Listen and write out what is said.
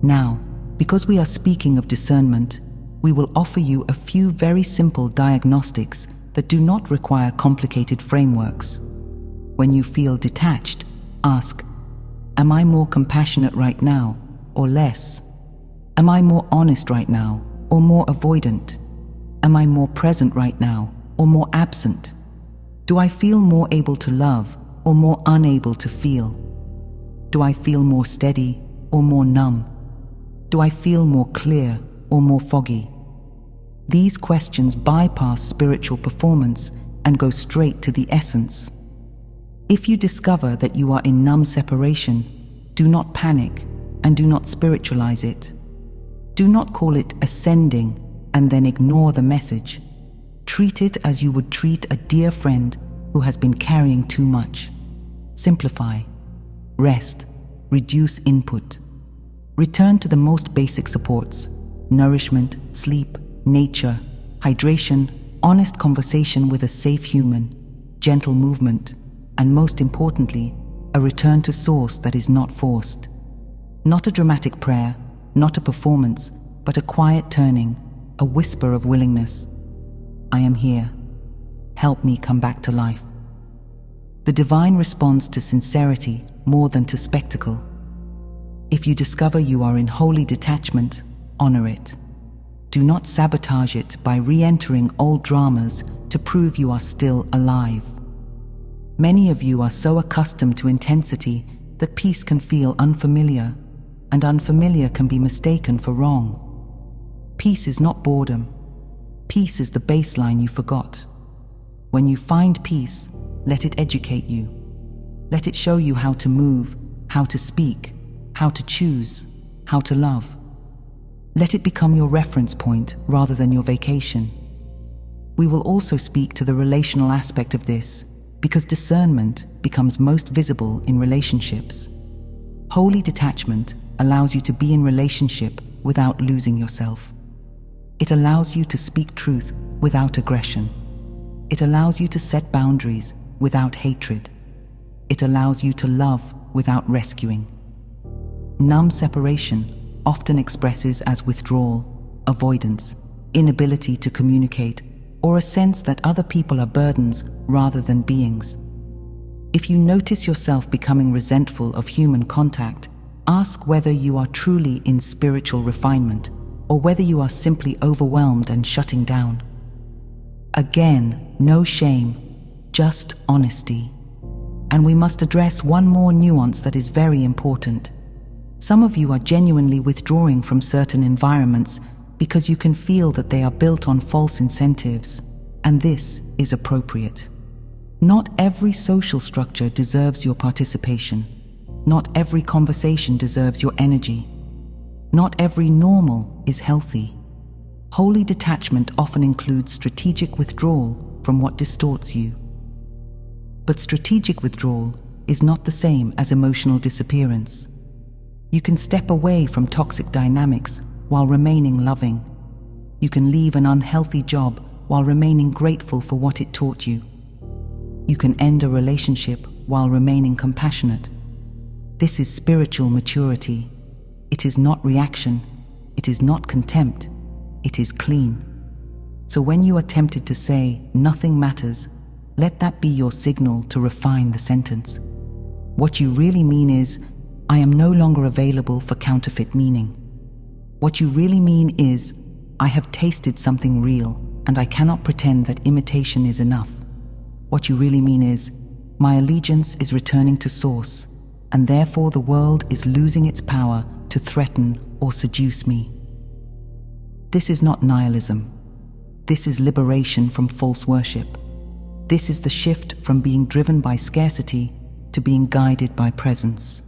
Now, because we are speaking of discernment, we will offer you a few very simple diagnostics that do not require complicated frameworks. When you feel detached, ask, am I more compassionate right now or less? Am I more honest right now or more avoidant? Am I more present right now or more absent? Do I feel more able to love or more unable to feel? Do I feel more steady or more numb? Do I feel more clear or more foggy? These questions bypass spiritual performance and go straight to the essence. If you discover that you are in numb separation, do not panic and do not spiritualize it. Do not call it ascending and then ignore the message. Treat it as you would treat a dear friend who has been carrying too much. Simplify, rest, reduce input. Return to the most basic supports: nourishment, sleep, nature, hydration, honest conversation with a safe human, gentle movement, and most importantly, a return to source that is not forced. Not a dramatic prayer, not a performance, but a quiet turning, a whisper of willingness. I am here. Help me come back to life. The divine responds to sincerity more than to spectacle. If you discover you are in holy detachment, honor it. Do not sabotage it by re-entering old dramas to prove you are still alive. Many of you are so accustomed to intensity that peace can feel unfamiliar, and unfamiliar can be mistaken for wrong. Peace is not boredom. Peace is the baseline you forgot. When you find peace, let it educate you. Let it show you how to move, how to speak, how to choose, how to love. Let it become your reference point rather than your vacation. We will also speak to the relational aspect of this, because discernment becomes most visible in relationships. Holy detachment allows you to be in relationship without losing yourself. It allows you to speak truth without aggression. It allows you to set boundaries without hatred. It allows you to love without rescuing. Numb separation often expresses as withdrawal, avoidance, inability to communicate, or a sense that other people are burdens rather than beings. If you notice yourself becoming resentful of human contact, ask whether you are truly in spiritual refinement or whether you are simply overwhelmed and shutting down. Again, no shame, just honesty. And we must address one more nuance that is very important. Some of you are genuinely withdrawing from certain environments because you can feel that they are built on false incentives, and this is appropriate. Not every social structure deserves your participation. Not every conversation deserves your energy. Not every normal is healthy. Holy detachment often includes strategic withdrawal from what distorts you. But strategic withdrawal is not the same as emotional disappearance. You can step away from toxic dynamics while remaining loving. You can leave an unhealthy job while remaining grateful for what it taught you. You can end a relationship while remaining compassionate. This is spiritual maturity. It is not reaction. It is not contempt. It is clean. So when you are tempted to say, nothing matters, let that be your signal to refine the sentence. What you really mean is, I am no longer available for counterfeit meaning. What you really mean is, I have tasted something real, and I cannot pretend that imitation is enough. What you really mean is, my allegiance is returning to source, and therefore the world is losing its power to threaten or seduce me. This is not nihilism. This is liberation from false worship. This is the shift from being driven by scarcity to being guided by presence.